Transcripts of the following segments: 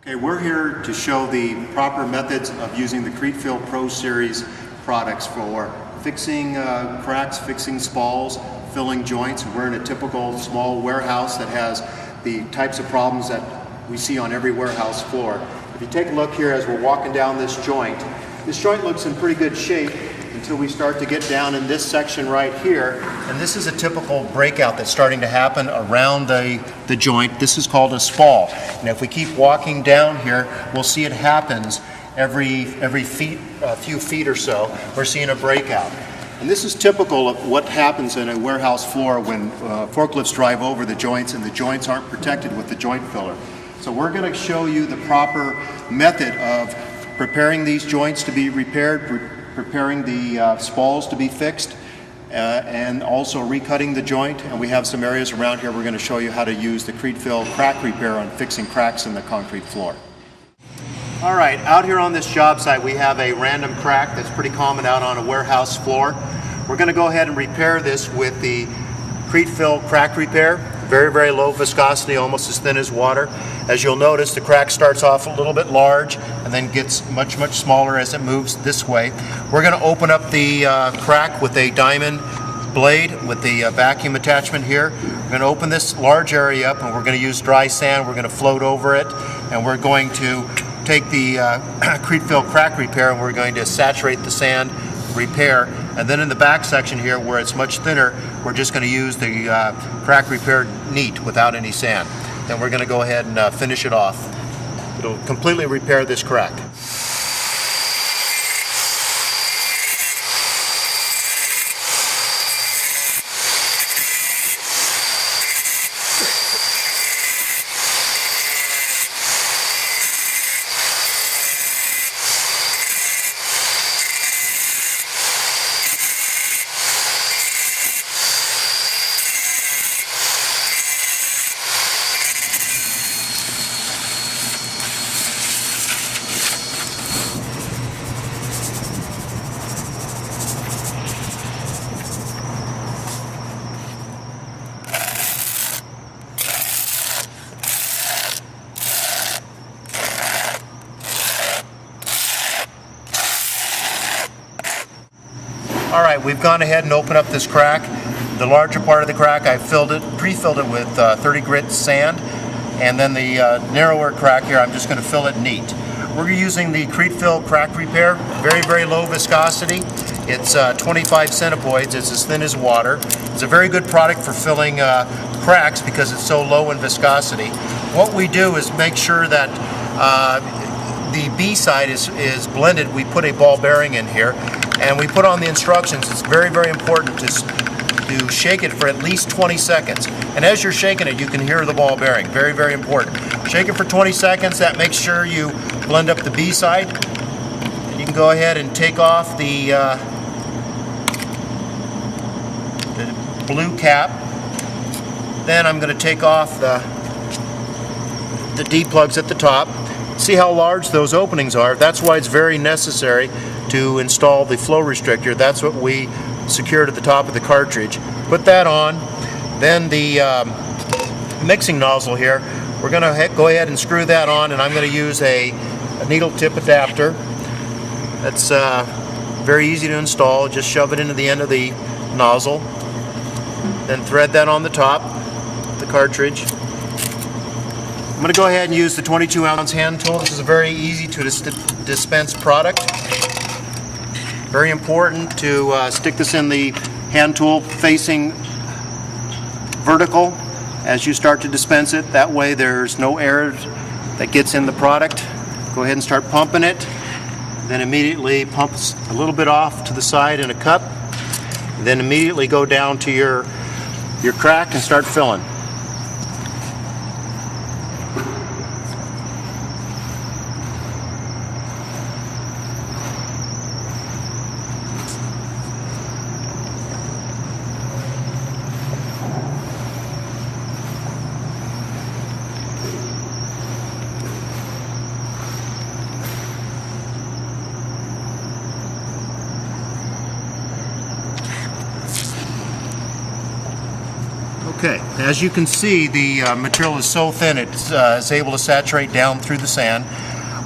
Okay, we're here to show the proper methods of using the Cretefill Pro Series products for fixing cracks, fixing spalls, filling joints. We're in a typical small warehouse that has the types of problems that we see on every warehouse floor. If you take a look here as we're walking down this joint looks in pretty good shape until we start to get down in this section right here. And this is a typical breakout that's starting to happen around the joint. This is called a spall. And if we keep walking down here, we'll see it happens every few feet or so. We're seeing a breakout. And this is typical of what happens in a warehouse floor when forklifts drive over the joints and the joints aren't protected with the joint filler. So we're going to show you the proper method of preparing these joints to be repaired, preparing the spalls to be fixed, and also recutting the joint. And we have some areas around here we're going to show you how to use the Cretefill crack repair on fixing cracks in the concrete floor. All right, out here on this job site we have a random crack that's pretty common out on a warehouse floor. We're going to go ahead and repair this with the Cretefill crack repair. Very, very low viscosity, almost as thin as water. As you'll notice, the crack starts off a little bit large and then gets much, much smaller as it moves this way. We're going to open up the crack with a diamond blade with the vacuum attachment here. We're going to open this large area up and we're going to use dry sand. We're going to float over it and we're going to take the Cretefill crack repair and we're going to saturate the sand repair. And then in the back section here where it's much thinner, we're just going to use the crack repair neat without any sand. Then we're going to go ahead and finish it off. It'll completely repair this crack. Alright, we've gone ahead and opened up this crack. The larger part of the crack, I pre-filled it with 30 grit sand, and then the narrower crack here, I'm just going to fill it neat. We're using the Cretefill crack repair, very, very low viscosity. It's 25 centipoids, it's as thin as water. It's a very good product for filling cracks because it's so low in viscosity. What we do is make sure that the B side is blended. We put a ball bearing in here and we put on the instructions. It's very, very important to shake it for at least 20 seconds. And as you're shaking it, you can hear the ball bearing. Very, very important. Shake it for 20 seconds. That makes sure you blend up the B side. And you can go ahead and take off the blue cap. Then I'm going to take off the D plugs at the top. See how large those openings are. That's why it's very necessary to install the flow restrictor. That's what we secured at the top of the cartridge. Put that on. Then the mixing nozzle here, we're going to go ahead and screw that on, and I'm going to use a needle tip adapter. That's very easy to install. Just shove it into the end of the nozzle. Then thread that on the top of the cartridge. I'm going to go ahead and use the 22-ounce hand tool. This is a very easy to dispense product. Very important to stick this in the hand tool facing vertical as you start to dispense it. That way there's no air that gets in the product. Go ahead and start pumping it. Then immediately pump a little bit off to the side in a cup. Then immediately go down to your crack and start filling. Okay, as you can see, the material is so thin it's able to saturate down through the sand.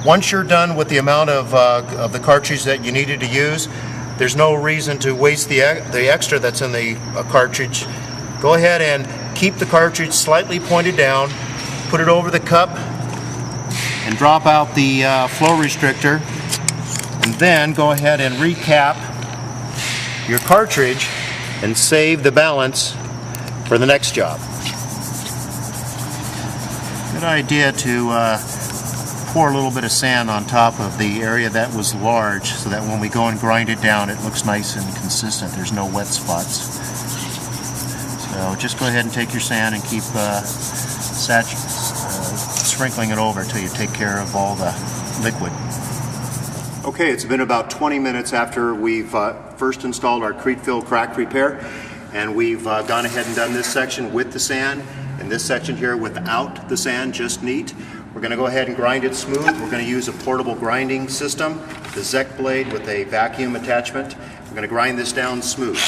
Once you're done with the amount of the cartridge that you needed to use, there's no reason to waste the extra that's in the cartridge. Go ahead and keep the cartridge slightly pointed down, put it over the cup, and drop out the flow restrictor, and then go ahead and recap your cartridge and save the balance for the next job. Good idea to pour a little bit of sand on top of the area that was large so that when we go and grind it down it looks nice and consistent. There's no wet spots. So just go ahead and take your sand and keep sprinkling it over until you take care of all the liquid. Okay, it's been about 20 minutes after we've first installed our Cretefill crack repair, and we've gone ahead and done this section with the sand and this section here without the sand, just neat. We're going to go ahead and grind it smooth. We're going to use a portable grinding system, the Zec blade with a vacuum attachment. We're going to grind this down smooth.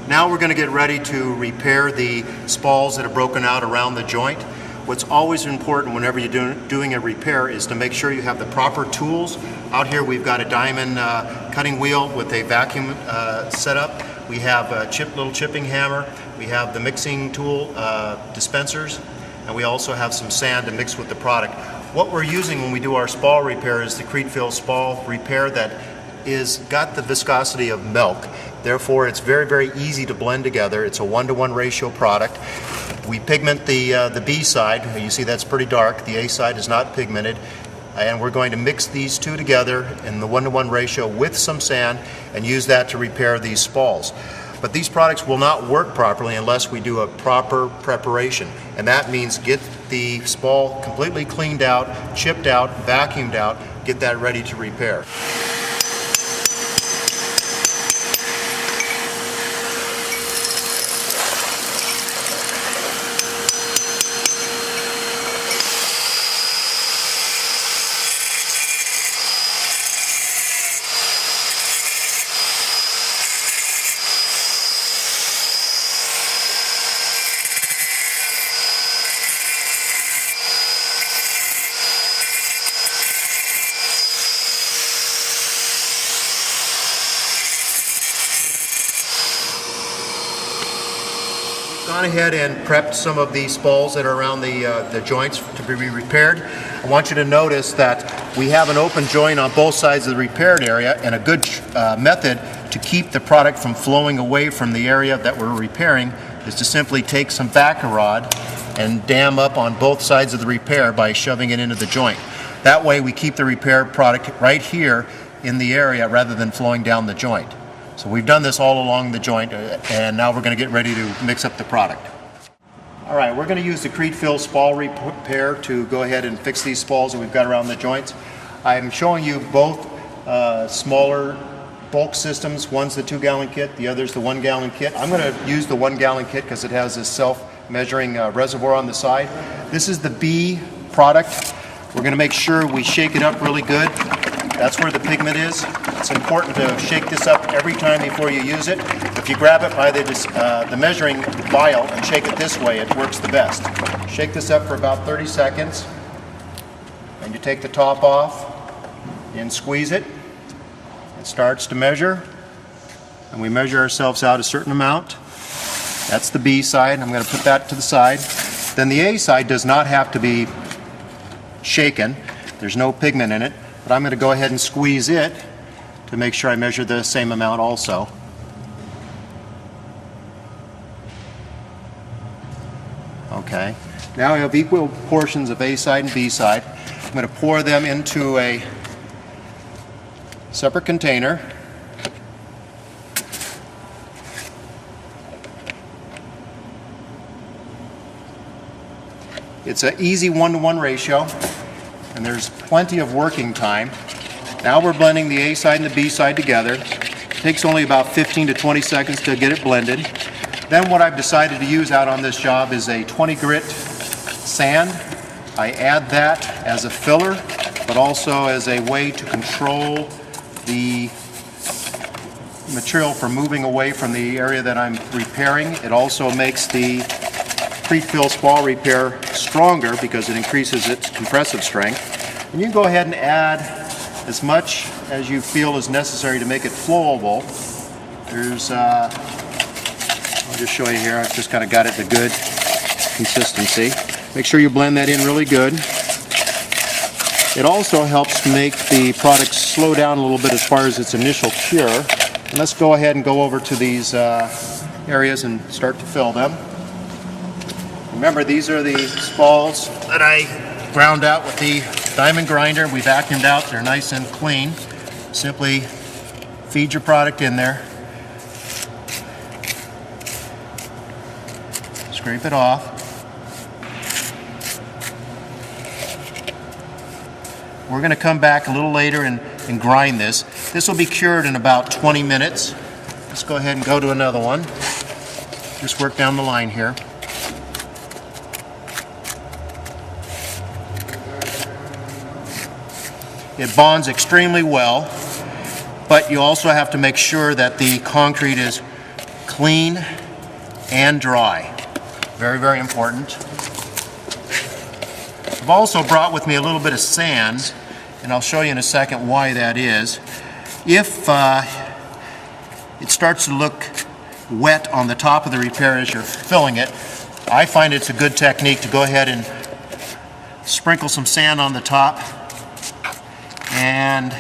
Now we're going to get ready to repair the spalls that are broken out around the joint. What's always important whenever you're doing a repair is to make sure you have the proper tools. Out here we've got a diamond cutting wheel with a vacuum setup. We have a little chipping hammer. We have the mixing tool dispensers, and we also have some sand to mix with the product. What we're using when we do our spall repair is the Cretefill spall repair that got the viscosity of milk. Therefore, it's very, very easy to blend together. It's a 1-to-1 ratio product. We pigment the B side. You see that's pretty dark. The A side is not pigmented. And we're going to mix these two together in the 1-to-1 ratio with some sand and use that to repair these spalls. But these products will not work properly unless we do a proper preparation. And that means get the spall completely cleaned out, chipped out, vacuumed out, get that ready to repair. Gone ahead and prepped some of these spalls that are around the joints to be repaired. I want you to notice that we have an open joint on both sides of the repaired area, and a good method to keep the product from flowing away from the area that we're repairing is to simply take some Vac-A-Rod and dam up on both sides of the repair by shoving it into the joint. That way we keep the repair product right here in the area rather than flowing down the joint. So we've done this all along the joint, and now we're going to get ready to mix up the product. All right, we're going to use the Cretefill spall repair to go ahead and fix these spalls that we've got around the joints. I'm showing you both smaller bulk systems. One's the 2-gallon kit, the other's the 1-gallon kit. I'm going to use the 1-gallon kit because it has this self-measuring reservoir on the side. This is the B product. We're going to make sure we shake it up really good. That's where the pigment is. It's important to shake this up every time before you use it. If you grab it by the measuring vial and shake it this way, it works the best. Shake this up for about 30 seconds, and you take the top off and squeeze it. It starts to measure, and we measure ourselves out a certain amount. That's the B side. I'm going to put that to the side. Then the A side does not have to be shaken. There's no pigment in it. But I'm going to go ahead and squeeze it to make sure I measure the same amount also. Okay. Now I have equal portions of A side and B side. I'm going to pour them into a separate container. It's an easy 1-to-1 ratio, and there's plenty of working time. Now we're blending the A side and the B side together. It takes only about 15 to 20 seconds to get it blended. Then what I've decided to use out on this job is a 20 grit sand. I add that as a filler, but also as a way to control the material from moving away from the area that I'm repairing. It also makes the Cretefill spall repair stronger because it increases its compressive strength. And you can go ahead and add as much as you feel is necessary to make it flowable. There's, I'll just show you here, I've just kind of got it to good consistency. Make sure you blend that in really good. It also helps make the product slow down a little bit as far as its initial cure. And let's go ahead and go over to these areas and start to fill them. Remember, these are the spalls that I ground out with the diamond grinder. We vacuumed out, they're nice and clean. Simply feed your product in there. Scrape it off. We're going to come back a little later and grind this. This will be cured in about 20 minutes. Let's go ahead and go to another one. Just work down the line here. It bonds extremely well, but you also have to make sure that the concrete is clean and dry. Very, very important. I've also brought with me a little bit of sand, and I'll show you in a second why that is. If it starts to look wet on the top of the repair as you're filling it, I find it's a good technique to go ahead and sprinkle some sand on the top, and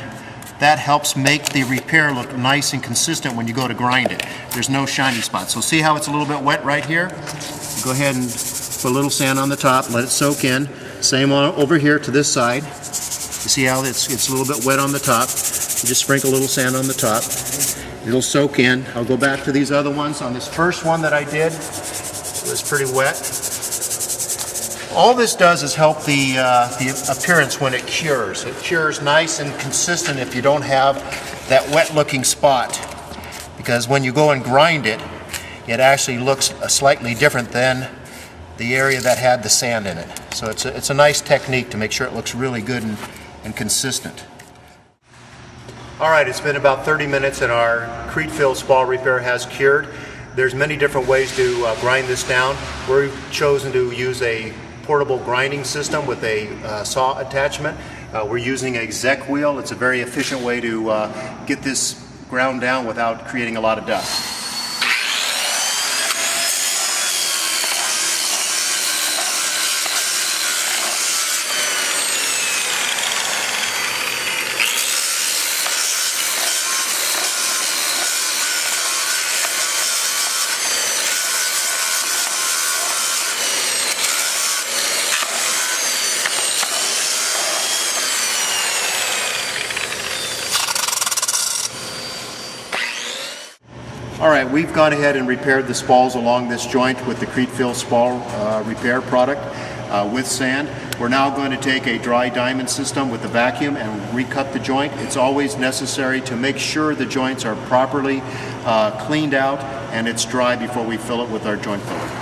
that helps make the repair look nice and consistent when you go to grind it. There's no shiny spots. So see how it's a little bit wet right here? Go ahead and put a little sand on the top, let it soak in. Same over here to this side. You see how it's a little bit wet on the top? You just sprinkle a little sand on the top. It'll soak in. I'll go back to these other ones. On this first one that I did, it was pretty wet. All this does is help the appearance when it cures. It cures nice and consistent if you don't have that wet looking spot. Because when you go and grind it, it actually looks slightly different than the area that had the sand in it. So it's a nice technique to make sure it looks really good and consistent. Alright, it's been about 30 minutes and our Cretefill spall repair has cured. There's many different ways to grind this down. We've chosen to use a portable grinding system with a saw attachment. We're using a ZEC wheel. It's a very efficient way to get this ground down without creating a lot of dust. Alright, we've gone ahead and repaired the spalls along this joint with the Cretefill spall repair product with sand. We're now going to take a dry diamond system with the vacuum and recut the joint. It's always necessary to make sure the joints are properly cleaned out and it's dry before we fill it with our joint filler.